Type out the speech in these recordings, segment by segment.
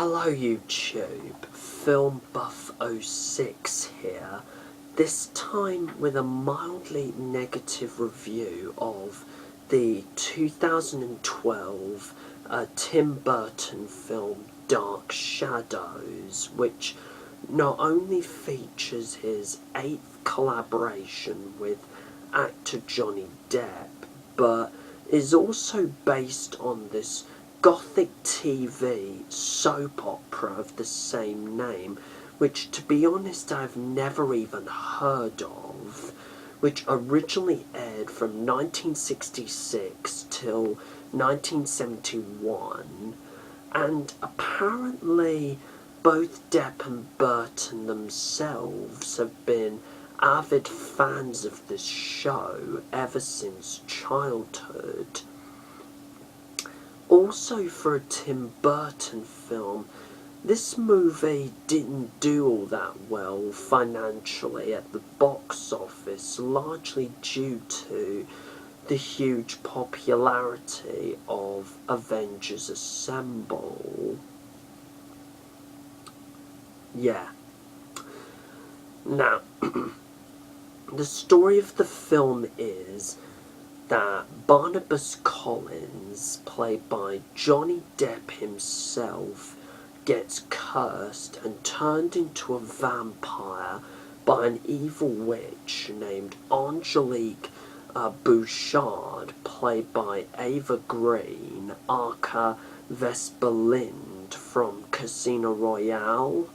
Hello YouTube, Film Buff 06 here, this time with a mildly negative review of the 2012 Tim Burton film Dark Shadows, which not only features his 8th collaboration with actor Johnny Depp, but is also based on this Gothic TV soap opera of the same name, which, to be honest, I've never even heard of, which originally aired from 1966 till 1971, and apparently both Depp and Burton themselves have been avid fans of this show ever since childhood. Also, for a Tim Burton film, this movie didn't do all that well financially at the box office, largely due to the huge popularity of Avengers Assemble. Yeah. Now, the story of the film is that Barnabas Collins, played by Johnny Depp himself, gets cursed and turned into a vampire by an evil witch named Angelique Bouchard, played by Eva Green, aka Vesperlind from Casino Royale,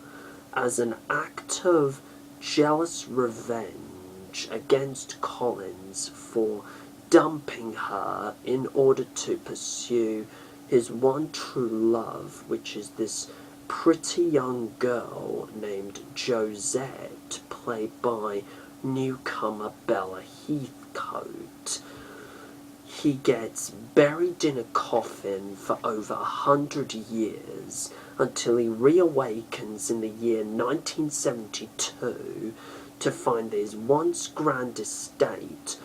as an act of jealous revenge against Collins for dumping her in order to pursue his one true love, which is this pretty young girl named Josette, played by newcomer Bella Heathcote. He gets buried in a coffin for over 100 years until he reawakens in the year 1972 to find his once grand estate,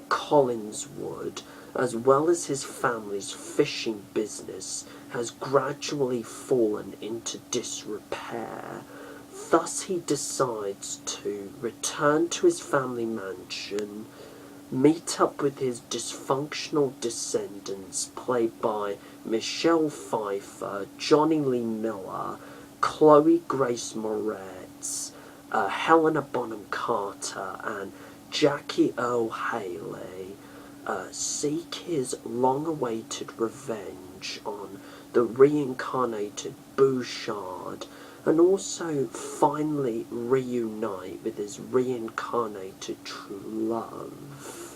Collinswood, as well as his family's fishing business, has gradually fallen into disrepair. Thus he decides to return to his family mansion, meet up with his dysfunctional descendants, played by Michelle Pfeiffer, Jonny Lee Miller, Grace Moretz, Helena Bonham Carter, and Jackie Earle Haley, seek his long-awaited revenge on the reincarnated Bouchard, and also finally reunite with his reincarnated true love.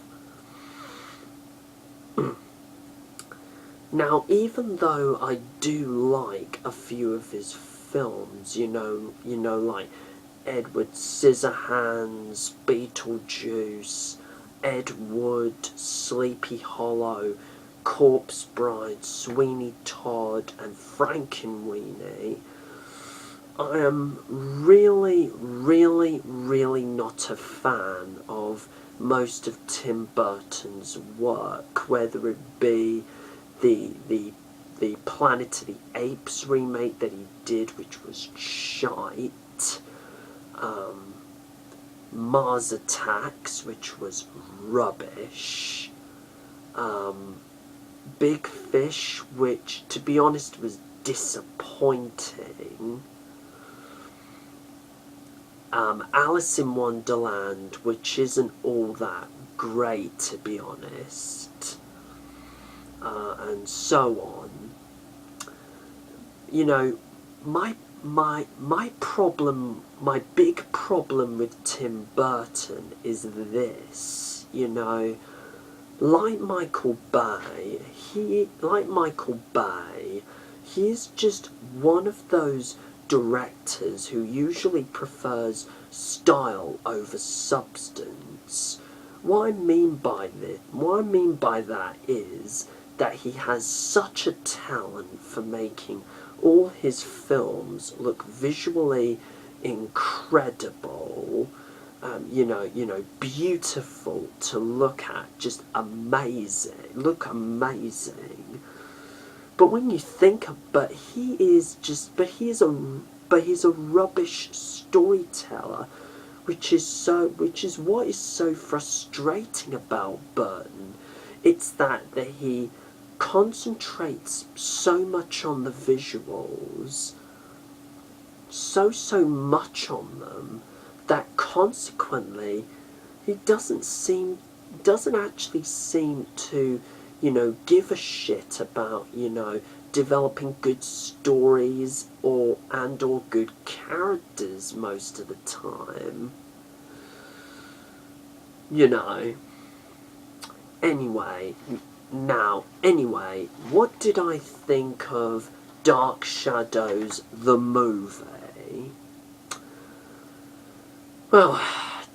Now, even though I do like a few of his films, you know, like Edward Scissorhands, Beetlejuice, Ed Wood, Sleepy Hollow, Corpse Bride, Sweeney Todd, and Frankenweenie, I am really not a fan of most of Tim Burton's work, whether it be the Planet of the Apes remake that he did, which was shite, Mars Attacks, which was rubbish, Big Fish, which, to be honest, was disappointing, Alice in Wonderland, which isn't all that great, to be honest, and so on. You know, my big problem with Tim Burton is this, you know, like Michael Bay, he is just one of those directors who usually prefers style over substance. What I mean by that is that he has such a talent for making all his films look visually incredible, you know, beautiful to look at, just amazing, but when you think of, he's a rubbish storyteller, which is what is so frustrating about Burton. It's that he concentrates so much on the visuals, so much on them, that consequently he doesn't actually seem to, give a shit about, developing good stories or good characters most of the time. Anyway, what did I think of Dark Shadows, the movie? Well,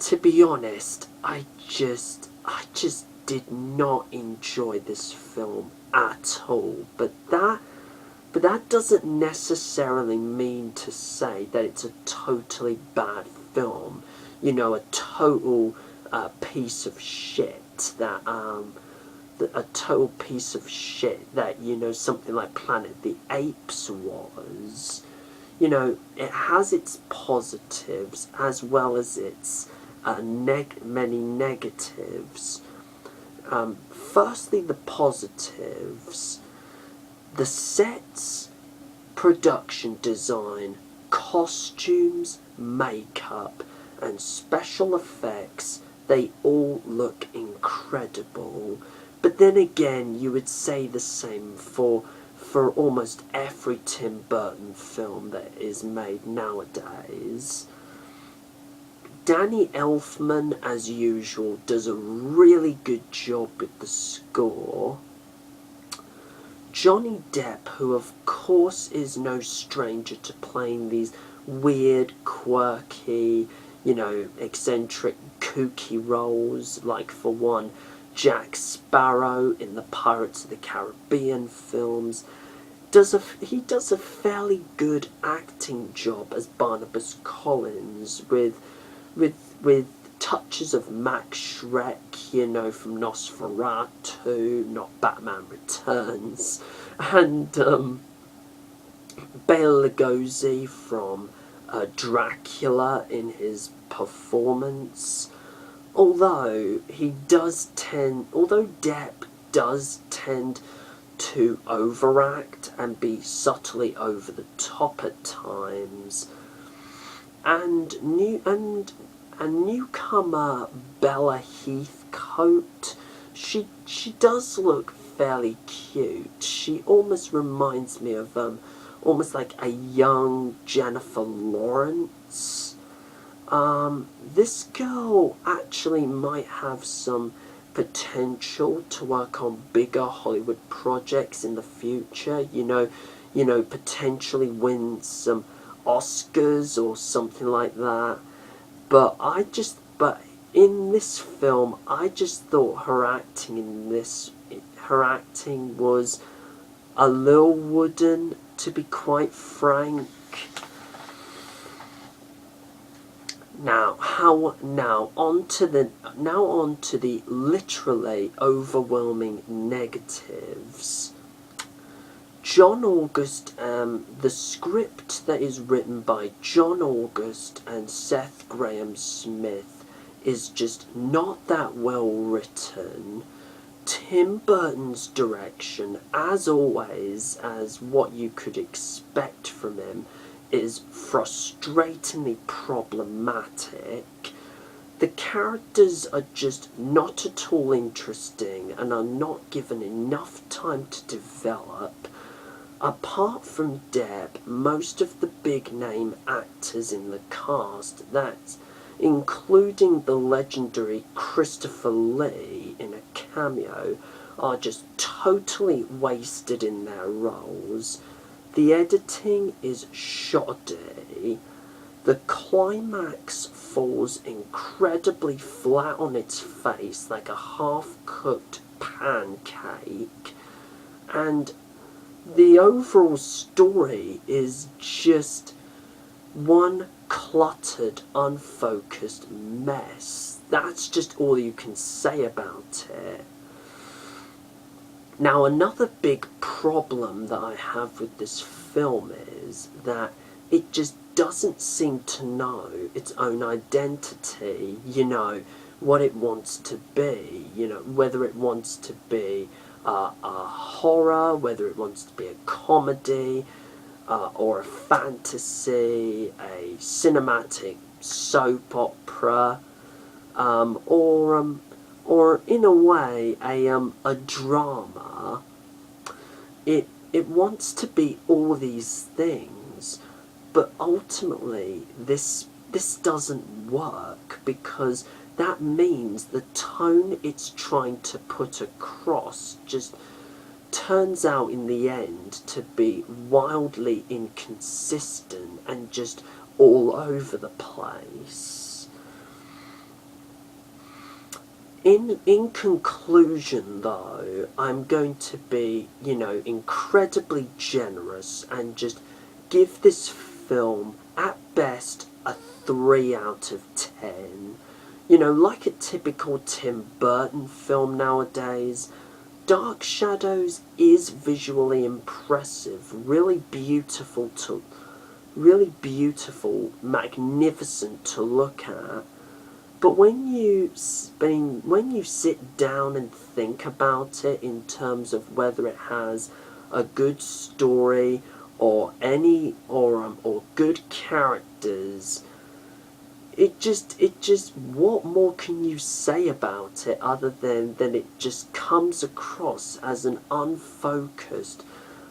to be honest, I just did not enjoy this film at all. But that doesn't necessarily mean to say that it's a totally bad film. A total piece of shit that something like Planet of the Apes was. It has its positives as well as its many negatives. Firstly, the positives. The sets, production design, costumes, makeup, and special effects, they all look incredible. But then again, you would say the same for almost every Tim Burton film that is made nowadays. Danny Elfman, as usual, does a really good job with the score. Johnny Depp, who of course is no stranger to playing these weird, quirky, eccentric, kooky roles, like for one, Jack Sparrow in the Pirates of the Caribbean films. He does a fairly good acting job as Barnabas Collins, with touches of Max Schreck, from Nosferatu, not Batman Returns, and Bela Lugosi from Dracula in his performance. Although Depp does tend to overact and be subtly over the top at times, and newcomer Bella Heathcote, she does look fairly cute. She almost reminds me of almost like a young Jennifer Lawrence. This girl actually might have some potential to work on bigger Hollywood projects in the future. Potentially win some Oscars or something like that. But in this film, I just thought her acting was a little wooden, to be quite frank. Now on to the literally overwhelming negatives. John August, the script that is written by John August and Seth Grahame-Smith is just not that well written. Tim Burton's direction, as always, as what you could expect from him, is frustratingly problematic. The characters are just not at all interesting and are not given enough time to develop. Apart from Depp, most of the big-name actors in the cast, that's including the legendary Christopher Lee in a cameo, are just totally wasted in their roles. The editing is shoddy. The climax falls incredibly flat on its face, like a half-cooked pancake, and the overall story is just one cluttered, unfocused mess. That's just all you can say about it. Now, another big problem that I have with this film is that it just doesn't seem to know its own identity, you know, what it wants to be, you know, whether it wants to be a horror, whether it wants to be a comedy, or a fantasy, a cinematic soap opera, or in a way, a drama. It wants to be all these things, but ultimately this doesn't work, because that means the tone it's trying to put across just turns out in the end to be wildly inconsistent and just all over the place. In conclusion, though, I'm going to be, you know, incredibly generous and just give this film, at best, a 3 out of 10. You know, like a typical Tim Burton film nowadays, Dark Shadows is visually impressive, really beautiful, magnificent to look at. But when you sit down and think about it in terms of whether it has a good story or good characters, it just what more can you say about it other than it just comes across as an unfocused,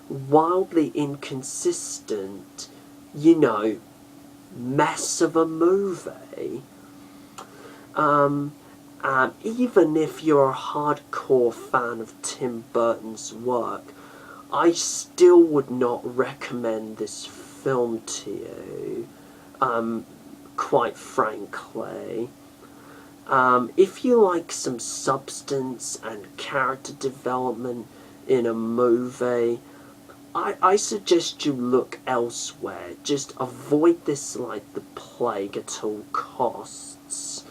wildly inconsistent, you know, mess of a movie. Even if you're a hardcore fan of Tim Burton's work, I still would not recommend this film to you, quite frankly. If you like some substance and character development in a movie, I suggest you look elsewhere. Just avoid this like the plague at all costs.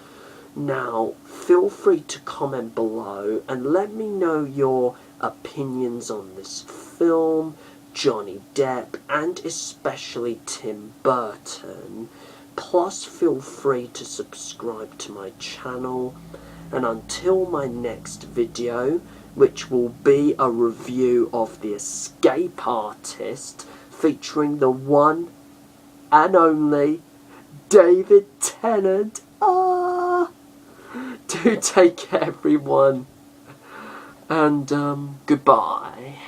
Now, feel free to comment below and let me know your opinions on this film, Johnny Depp, and especially Tim Burton. Plus, feel free to subscribe to my channel. And until my next video, which will be a review of The Escape Artist, featuring the one and only David Tennant. Do take care, everyone, and goodbye.